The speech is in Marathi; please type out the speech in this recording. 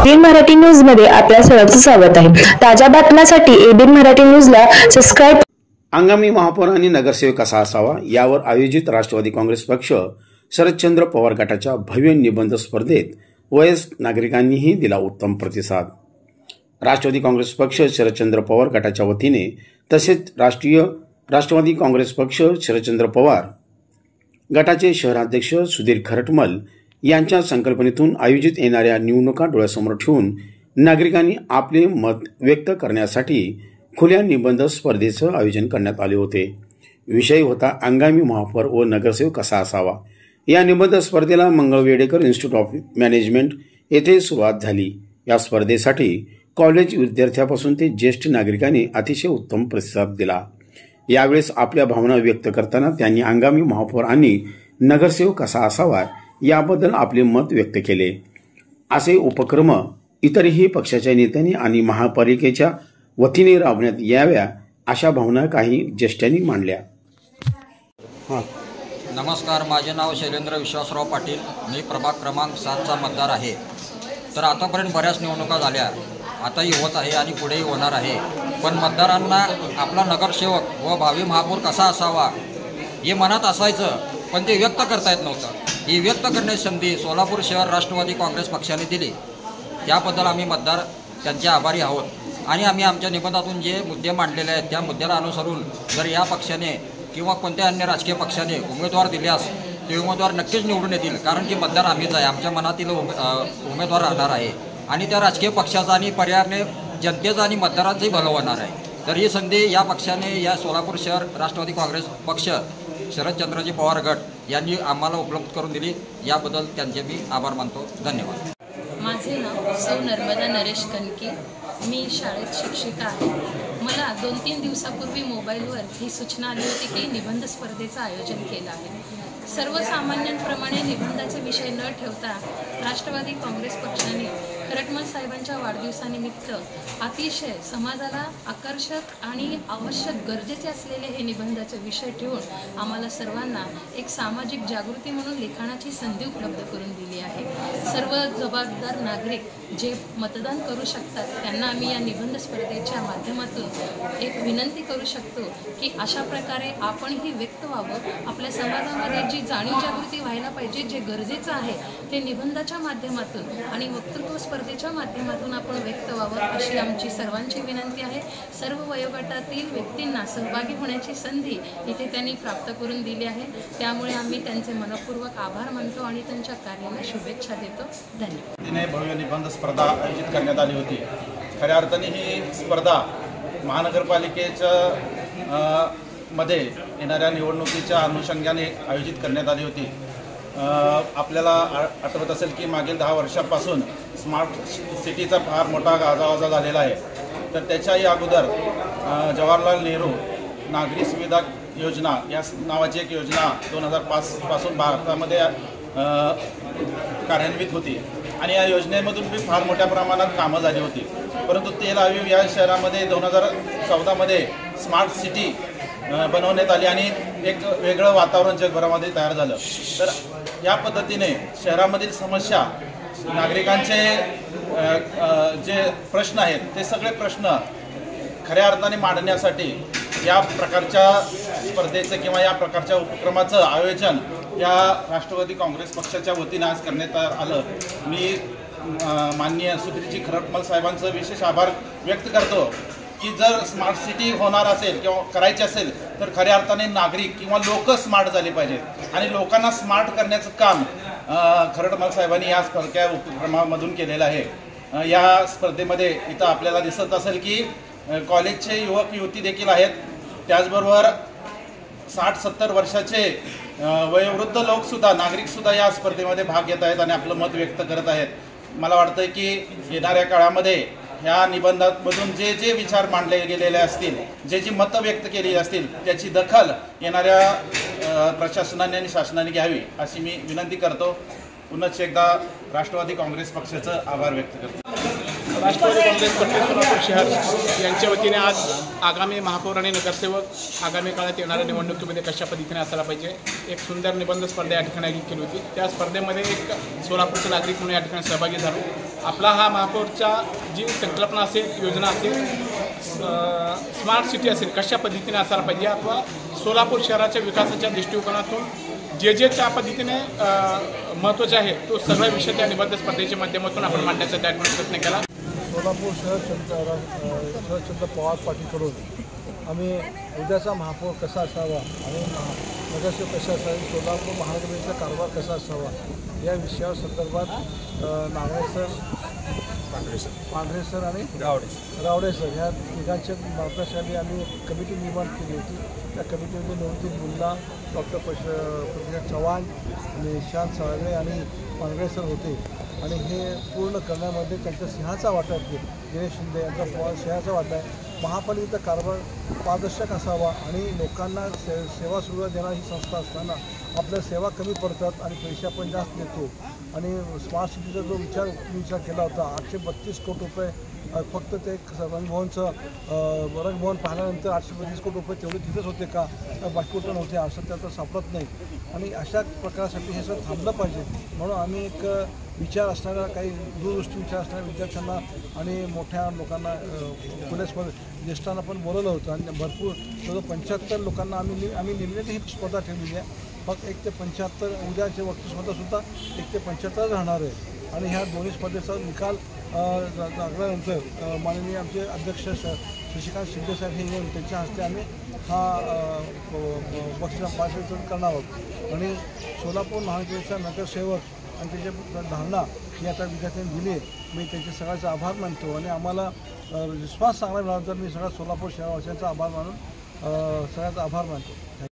एबीएन मराठी न्यूज मध्ये आपल्या सर्वांचं स्वागत आहे। ताज्या बातम्यांसाठी एबीएन मराठी न्यूजला सबस्क्राइब। आगामी महापौर आणि नगरसेवक कसा असावा यावर आयोजित राष्ट्रवादी काँग्रेस पक्ष शरदचंद्र पवार गटाच्या भव्य निबंध स्पर्धेत वयस्क नागरिकांनीही दिला उत्तम प्रतिसाद। राष्ट्रवादी काँग्रेस पक्ष शरदचंद्र पवार गटाच्या वतीने तसेच राष्ट्रवादी काँग्रेस पक्ष शरदचंद्र पवार गटाचे शहराध्यक्ष सुधीर खरटमल यांच्या संकल्पनेतून आयोजित येणाऱ्या निवडणुका डोळ्यासमोर ठेवून नागरिकांनी आपले मत व्यक्त करण्यासाठी खुल्या निबंध स्पर्धेचं आयोजन करण्यात आले होते। विषय होता आगामी महापौर व नगरसेवक कसा असावा। या निबंध स्पर्धेला मंगळवेढेकर इन्स्टिट्यूट ऑफ मॅनेजमेंट येथे सुरुवात झाली। या स्पर्धेसाठी कॉलेज विद्यार्थ्यापासून ते ज्येष्ठ नागरिकांनी अतिशय उत्तम प्रतिसाद दिला। यावेळेस आपल्या भावना व्यक्त करताना त्यांनी आगामी महापौर आणि नगरसेवक कसा असावा याबद्दल आपले मत व्यक्त केले। असे उपक्रम इतरही पक्षाच्या नेत्यांनी आणि महापालिकेच्या वतीने राबवण्यात याव्या अशा भावना काही ज्येष्ठांनी मांडल्या। नमस्कार, माझे नाव शैलेंद्र विश्वासराव पाटील, मी प्रभाग क्रमांक 7चा मतदार आहे। तर आतापर्यंत बऱ्याच निवडणुका झाल्या, आताही होत आहे आणि पुढेही होणार आहे। पण मतदारांना आपला नगरसेवक व भावी महापौर कसा असावा हे मनात असायचं, पण ते व्यक्त करता येत नव्हतं। ही व्यक्त करण्याची संधी सोलापूर शहर राष्ट्रवादी काँग्रेस पक्षाने दिली, त्याबद्दल आम्ही मतदार त्यांचे आभारी आहोत। आणि आम्ही आमच्या निबंधातून जे मुद्दे मांडलेले आहेत त्या मुद्द्याला अनुसरून जर या पक्षाने किंवा कोणत्या अन्य राजकीय पक्षाने उमेदवार दिल्यास ते उमेदवार नक्कीच निवडून येतील, कारण की मतदार आम्हीच आहे, आमच्या मनातील उमेदवार राहणार आहे आणि त्या राजकीय पक्षाचा आणि पर्यायाने जनतेचा आणि मतदारांचंही भलं होणार आहे। तर ही संधी या पक्षाने, या सोलापूर शहर राष्ट्रवादी काँग्रेस पक्ष शरदचंद्रजी पवार गट यांनी आम्हाला उपलब्ध करून दिली, याबद्दल त्यांचे मी आभार मानतो। धन्यवाद। माझे नाव सौ नर्मदा नरेश कनके, मी शाळेत शिक्षिका आहे। मला 2-3 दिवसापूर्वी मोबाईलवर ही सूचना आली होती की निबंध स्पर्धेचं आयोजन केलं आहे। सर्वसामान्यांप्रमाणे निबंधाचे विषय न ठेवता राष्ट्रवादी काँग्रेस पक्षाने खरटमल साहेबांच्या वाढदिवसानिमित्त अतिशय समाजाला आकर्षक आणि आवश्यक गरजेचे असलेले हे निबंधाचे विषय ठेवून आम्हाला सर्वांना एक सामाजिक जागृती म्हणून लिखाणाची संधी उपलब्ध करून दिली आहे। सर्व जबाबदार नागरिक जे मतदान करू शकतात त्यांना आम्ही या निबंध स्पर्धेच्या माध्यमातून एक विनंती करू शकतो की अशा प्रकारे आपणही व्यक्त व्हावं। आपल्या समाजामध्ये जी जाणीव जागृती व्हायला पाहिजे, जे गरजेचं आहे ते निबंधाच्या माध्यमातून आणि वक्तृत्व स्पर्धेच्या माध्यमातून आपण व्यक्त व्हावं अशी आमची सर्वांची विनंती आहे। सर्व वयोगटातील व्यक्तींना सहभागी होण्याची संधी इथे त्यांनी प्राप्त करून दिली आहे, त्यामुळे आम्ही त्यांचे मनपूर्वक आभार मानतो आणि त्यांच्या कार्याला शुभेच्छा देतो। धन्यवाद। भव्य निबंध स्पर्धा आयोजित करण्यात आली होती। खऱ्या अर्थाने ही स्पर्धा महानगरपालिकेच्या मध्ये येणाऱ्या निवडणुकीच्या अनुषंगाने आयोजित करण्यात आली होती। आपल्याला आठवत असेल की मागील 10 वर्षांपासून स्मार्ट सिटीचा फार मोठा गाजावाजा झालेला आहे। तर त्याच्याही अगोदर जवाहरलाल नेहरू नागरी सुविधा योजना या नावाची एक योजना 2005 पासून भारतामध्ये कार्यान्वित होती आणि या योजनेमधून भी फार मोठ्या प्रमाणात कामं झाली होती। परंतु तेल अवीव या शहरामध्ये 2014 मध्ये स्मार्ट सिटी बनवण्यात आली आणि एक वेगळं वातावरण जगभरामध्ये तयार झालं। तर या पद्धतीने शहरामधील समस्या, नागरिकांचे जे प्रश्न आहेत ते सगळे प्रश्न खऱ्या अर्थाने मांडण्यासाठी या प्रकारच्या स्पर्धेचं किंवा या प्रकारच्या उपक्रमाचं आयोजन या राष्ट्रवादी काँग्रेस पक्षाच्या वतीने आज करण्यात आलं। मी माननीय सुधीरजी खरटमल साहेबांचं विशेष आभार व्यक्त करतो की जर स्मार्ट सिटी होणार असेल किंवा करायची असेल तर खऱ्या अर्थाने नागरिक किंवा लोक स्मार्ट झाले पाहिजेत आणि लोकांना स्मार्ट करण्याचं काम खरटमल साहेबांनी या स्पर्धेच्या उपक्रमामधून केलेलं आहे। या स्पर्धेमध्ये इथं आपल्याला दिसत असेल की कॉलेजचे युवक युवती देखील आहेत, त्याचबरोबर 60-70 वर्षाचे वयोवृद्ध लोकसुद्धा, नागरिकसुद्धा या स्पर्धेमध्ये भाग घेत आहेत आणि आपलं मत व्यक्त करत आहेत। मला वाटतं की येणाऱ्या काळामध्ये ह्या निबंधांमधून जे जे विचार मांडले गेलेले असतील, जे जी मतं व्यक्त केलेली असतील त्याची दखल येणाऱ्या प्रशासनाने आणि शासनाने घ्यावी अशी मी विनंती करतो। पुन्हा एकदा राष्ट्रवादी काँग्रेस पक्षाचं आभार व्यक्त करतो। राष्ट्रवादी काँग्रेस पक्ष सोलापूर शहर यांच्या वतीने आज आगामी महापौर आणि नगरसेवक आगामी काळात येणाऱ्या निवडणुकीमध्ये कशा पद्धतीने असायला पाहिजे एक सुंदर निबंध स्पर्धा या ठिकाणी आयोजित केली होती। त्या स्पर्धेमध्ये एक सोलापूरचे नागरिक म्हणून या ठिकाणी सहभागी झालो। आपला हा महापौरच्या जी संकल्पना असेल, योजना असेल, स्मार्ट सिटी असेल, कशा पद्धतीने असायला पाहिजे, अथवा सोलापूर शहराच्या विकासाच्या दृष्टिकोनातून जे त्या पद्धतीने महत्त्वाचे आहे तो सगळा विषय त्या निबंध स्पर्धेच्या माध्यमातून आपण मांडण्याचा त्या प्रयत्न केला. सोलापूर शरदचंद्र पवार पाटीलकडून आम्ही उद्याचा महापौर कसा असावा आणि नगरसेवक कसा असावे, सोलापूर महानगरपालिकेचा कारभार कसा असावा या विषयावर संदर्भात नागरे पांढरे सर आणि रावडे सर ह्या तिघांच्या मार्गदर्शनाखाली आम्ही एक कमिटी निर्माण केली होती. त्या कमिटीमध्ये नवदीप मुल्ला, डॉक्टर प्रतिष्ठा चव्हाण, निशांत साळवे आणि पांढरे सर होते आणि हे पूर्ण करण्यामध्ये त्यांचा सिंहाचा वाटा आहे. दिनेश शिंदे यांचा सिंहाचा वाटा आहे. महापालिकेचा कारभार पारदर्शक असावा आणि लोकांना सेवा सुविधा देणारी ही संस्था असताना आपल्या सेवा कमी पडतात आणि पैसे आपण जास्त देतो. आणि स्मार्ट सिटीचा जो विचार केला होता 832 कोटी रुपये फक्त ते रंगभवन पाहिल्यानंतर 832 कोटी रुपये तेवढे तिथेच होते का, बाकी कुठं नव्हते असं त्याचं सापडत नाही. आणि अशा प्रकारासाठी हे सगळं थांबलं पाहिजे म्हणून आम्ही एक विचार असणाऱ्या काही दूरदृष्टी विचार असणाऱ्या विद्यार्थ्यांना आणि मोठ्या लोकांना पोलीसमध्ये ज्येष्ठांना पण बोलवलं होतं आणि भरपूर 75 लोकांना आम्ही नेमण्याची ही स्पर्धा ठेवलेली आहे. फक्त 1 ते 75 उद्याचे वक्ती स्पर्धासुद्धा 1 ते 75 राहणार आहे. आणि ह्या दोन्ही स्पर्धेचा निकाल लागल्यानंतर माननीय आमचे अध्यक्ष शशिकांत शिंदे साहेब हे येऊन त्यांच्या हस्ते आम्ही हा बक्षीस पारितोषिक करणार आहोत. आणि सोलापूर महानगरपालिकेचा नगरसेवक आणि त्याचे धारणा ही आता विद्यार्थ्यांनी दिली. मी त्यांचे सगळ्याचा आभार मानतो आणि आम्हाला रिस्पॉन्स चांगला मिळाला तर मी सगळ्या सोलापूर शहरवासियांचा आभार मानून सगळ्याचा आभार मानतो.